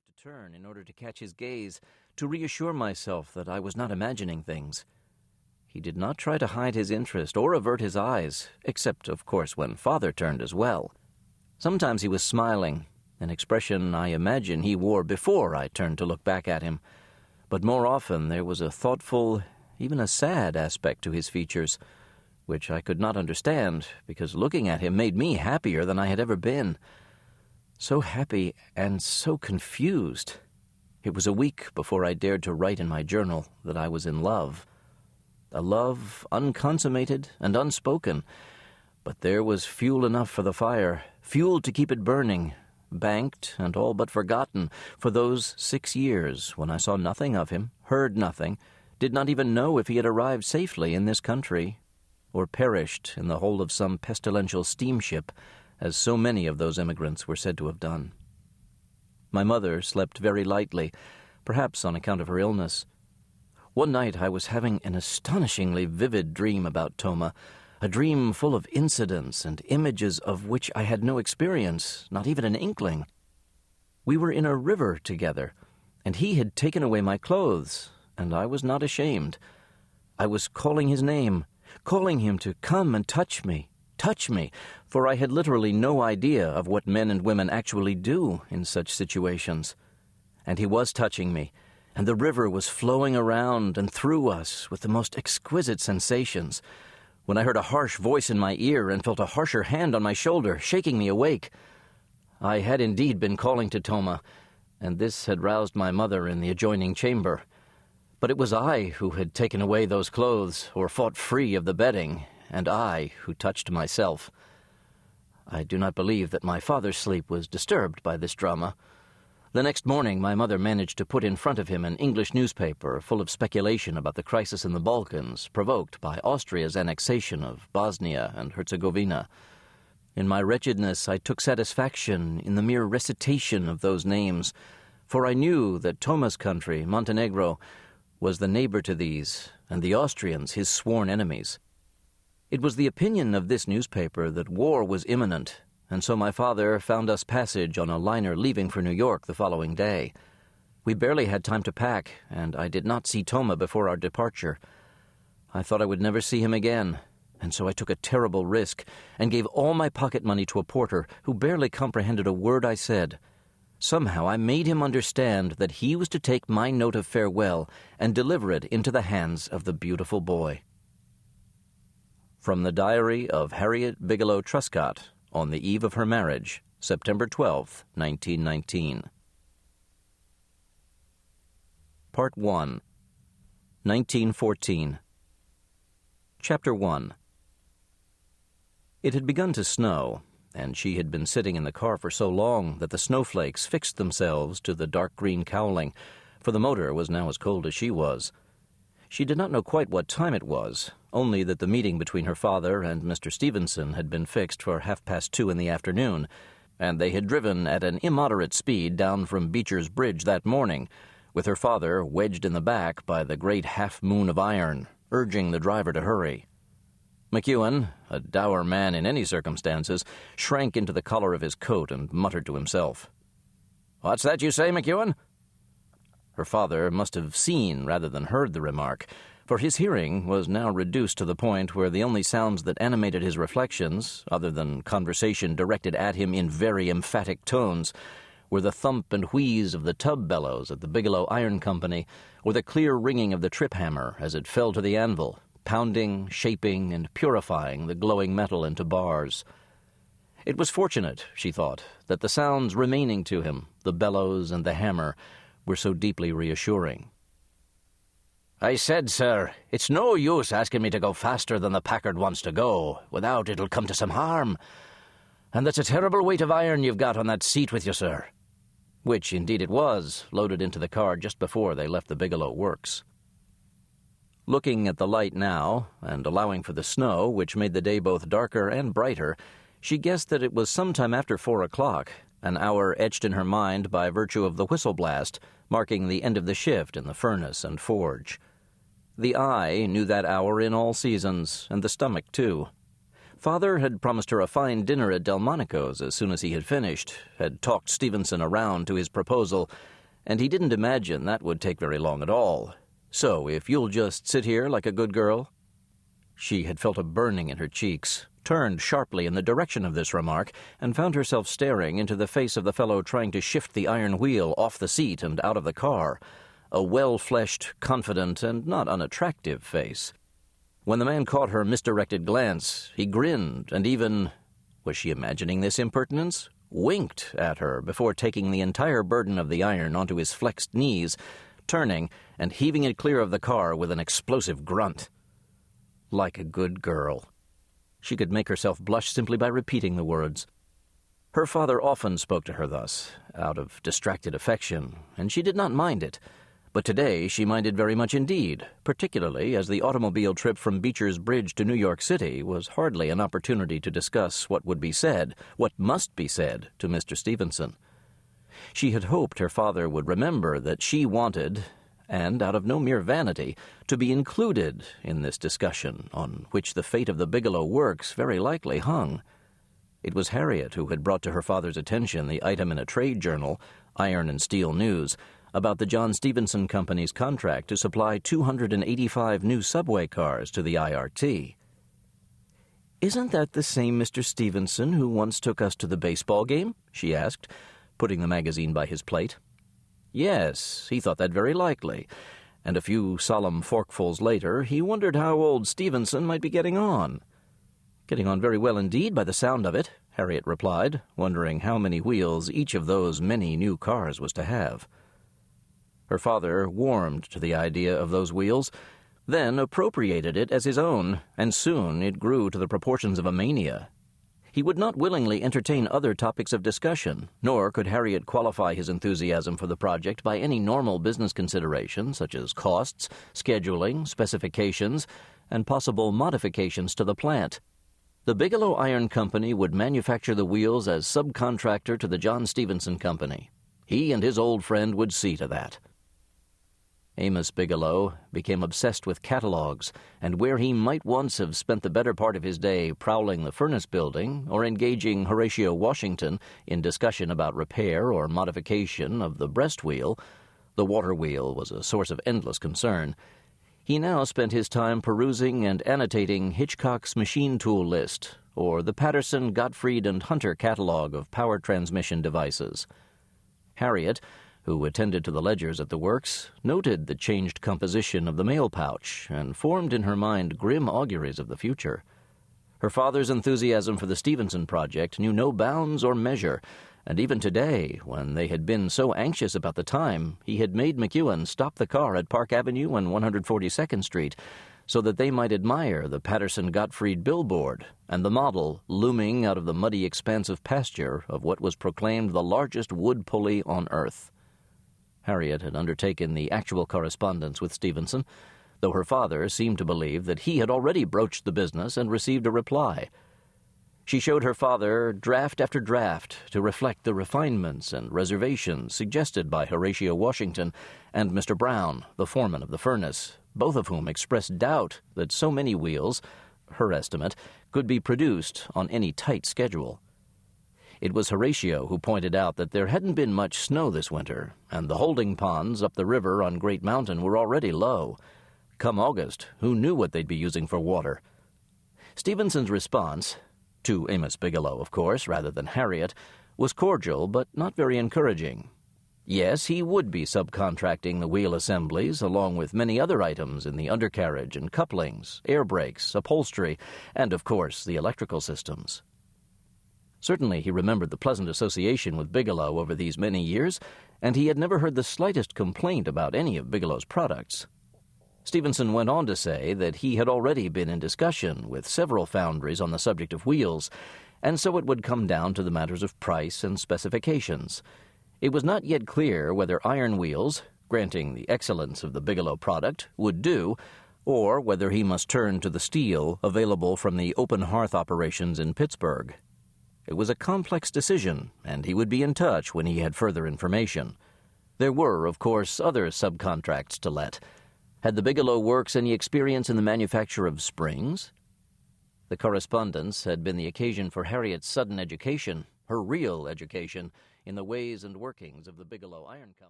have to turn in order to catch his gaze, to reassure myself that I was not imagining things. He did not try to hide his interest or avert his eyes, except, of course, when Father turned as well. Sometimes he was smiling, an expression I imagine he wore before I turned to look back at him. But more often there was a thoughtful, even a sad aspect to his features, which I could not understand, because looking at him made me happier than I had ever been. So happy and so confused. It was a week before I dared to write in my journal that I was in love. A love unconsummated and unspoken, but there was fuel enough for the fire, fuel to keep it burning, banked and all but forgotten for those 6 years when I saw nothing of him, heard nothing, did not even know if he had arrived safely in this country, or perished in the hold of some pestilential steamship, as so many of those immigrants were said to have done. My mother slept very lightly, perhaps on account of her illness. One night I was having an astonishingly vivid dream about Toma, a dream full of incidents and images of which I had no experience, not even an inkling. We were in a river together, and he had taken away my clothes, and I was not ashamed. I was calling his name, calling him to come and touch me, for I had literally no idea of what men and women actually do in such situations. And he was touching me, and the river was flowing around and through us with the most exquisite sensations, when I heard a harsh voice in my ear and felt a harsher hand on my shoulder, shaking me awake. I had indeed been calling to Toma, and this had roused my mother in the adjoining chamber. But it was I who had taken away those clothes, or fought free of the bedding, and I who touched myself. I do not believe that my father's sleep was disturbed by this drama. The next morning my mother managed to put in front of him an English newspaper full of speculation about the crisis in the Balkans, provoked by Austria's annexation of Bosnia and Herzegovina. In my wretchedness I took satisfaction in the mere recitation of those names, for I knew that Toma's country, Montenegro, was the neighbor to these, and the Austrians his sworn enemies. It was the opinion of this newspaper that war was imminent, and so my father found us passage on a liner leaving for New York the following day. We barely had time to pack, and I did not see Toma before our departure. I thought I would never see him again, and so I took a terrible risk, and gave all my pocket money to a porter who barely comprehended a word I said. Somehow I made him understand that he was to take my note of farewell and deliver it into the hands of the beautiful boy. From the diary of Harriet Bigelow Truscott, on the eve of her marriage, September 12, 1919. Part 1. 1914. Chapter 1. It had begun to snow, and she had been sitting in the car for so long that the snowflakes fixed themselves to the dark green cowling, for the motor was now as cold as she was. She did not know quite what time it was, only that the meeting between her father and Mr. Stevenson had been fixed for 2:30 in the afternoon, and they had driven at an immoderate speed down from Beecher's Bridge that morning, with her father wedged in the back by the great half-moon of iron, urging the driver to hurry. McEwen, a dour man in any circumstances, shrank into the collar of his coat and muttered to himself. "What's that you say, McEwen?" Her father must have seen rather than heard the remark, for his hearing was now reduced to the point where the only sounds that animated his reflections, other than conversation directed at him in very emphatic tones, were the thump and wheeze of the tub bellows at the Bigelow Iron Company, or the clear ringing of the trip hammer as it fell to the anvil, pounding, shaping, and purifying the glowing metal into bars. It was fortunate, she thought, that the sounds remaining to him, the bellows and the hammer, were so deeply reassuring. "I said, sir, it's no use asking me to go faster than the Packard wants to go. Without, it'll come to some harm. And that's a terrible weight of iron you've got on that seat with you, sir." Which, indeed it was, loaded into the car just before they left the Bigelow works. Looking at the light now, and allowing for the snow, which made the day both darker and brighter, she guessed that it was sometime after 4 o'clock, an hour etched in her mind by virtue of the whistle blast, marking the end of the shift in the furnace and forge. The eye knew that hour in all seasons, and the stomach too. Father had promised her a fine dinner at Delmonico's as soon as he had finished, had talked Stevenson around to his proposal, and he didn't imagine that would take very long at all. "So, if you'll just sit here like a good girl—" She had felt a burning in her cheeks, turned sharply in the direction of this remark, and found herself staring into the face of the fellow trying to shift the iron wheel off the seat and out of the car, a well-fleshed, confident, and not unattractive face. When the man caught her misdirected glance, he grinned and even—was she imagining this impertinence? Winked at her before taking the entire burden of the iron onto his flexed knees, turning and heaving it clear of the car with an explosive grunt. Like a good girl. She could make herself blush simply by repeating the words. Her father often spoke to her thus, out of distracted affection, and she did not mind it. But today she minded very much indeed, particularly as the automobile trip from Beecher's Bridge to New York City was hardly an opportunity to discuss what would be said, what must be said, to Mr. Stevenson. She had hoped her father would remember that she wanted, and out of no mere vanity, to be included in this discussion on which the fate of the Bigelow works very likely hung. It was Harriet who had brought to her father's attention the item in a trade journal, Iron and Steel News, about the John Stevenson Company's contract to supply 285 new subway cars to the IRT. "Isn't that the same Mr. Stevenson who once took us to the baseball game?" she asked, putting the magazine by his plate. Yes, he thought that very likely, and a few solemn forkfuls later he wondered how old Stevenson might be getting on. "Getting on very well indeed by the sound of it," Harriet replied, wondering how many wheels each of those many new cars was to have. Her father warmed to the idea of those wheels, then appropriated it as his own, and soon it grew to the proportions of a mania. He would not willingly entertain other topics of discussion, nor could Harriet qualify his enthusiasm for the project by any normal business considerations such as costs, scheduling, specifications, and possible modifications to the plant. The Bigelow Iron Company would manufacture the wheels as subcontractor to the John Stevenson Company. He and his old friend would see to that. Amos Bigelow became obsessed with catalogs, and where he might once have spent the better part of his day prowling the furnace building or engaging Horatio Washington in discussion about repair or modification of the breast wheel, the water wheel was a source of endless concern, he now spent his time perusing and annotating Hitchcock's machine tool list or the Patterson, Gottfried, and Hunter catalog of power transmission devices. Harriet, who attended to the ledgers at the works, noted the changed composition of the mail pouch and formed in her mind grim auguries of the future. Her father's enthusiasm for the Stevenson project knew no bounds or measure, and even today, when they had been so anxious about the time, he had made McEwen stop the car at Park Avenue and 142nd Street so that they might admire the Patterson-Gottfried billboard and the model looming out of the muddy expanse of pasture of what was proclaimed the largest wood pulley on earth. Harriet had undertaken the actual correspondence with Stevenson, though her father seemed to believe that he had already broached the business and received a reply. She showed her father draft after draft to reflect the refinements and reservations suggested by Horatio Washington and Mr. Brown, the foreman of the furnace, both of whom expressed doubt that so many wheels, her estimate, could be produced on any tight schedule. It was Horatio who pointed out that there hadn't been much snow this winter, and the holding ponds up the river on Great Mountain were already low. Come August, who knew what they'd be using for water? Stevenson's response, to Amos Bigelow, of course, rather than Harriet, was cordial but not very encouraging. Yes, he would be subcontracting the wheel assemblies along with many other items in the undercarriage and couplings, air brakes, upholstery, and, of course, the electrical systems. Certainly he remembered the pleasant association with Bigelow over these many years, and he had never heard the slightest complaint about any of Bigelow's products. Stevenson went on to say that he had already been in discussion with several foundries on the subject of wheels, and so it would come down to the matters of price and specifications. It was not yet clear whether iron wheels, granting the excellence of the Bigelow product, would do, or whether he must turn to the steel available from the open hearth operations in Pittsburgh. It was a complex decision, and he would be in touch when he had further information. There were, of course, other subcontracts to let. Had the Bigelow Works any experience in the manufacture of springs? The correspondence had been the occasion for Harriet's sudden education, her real education, in the ways and workings of the Bigelow Iron Company.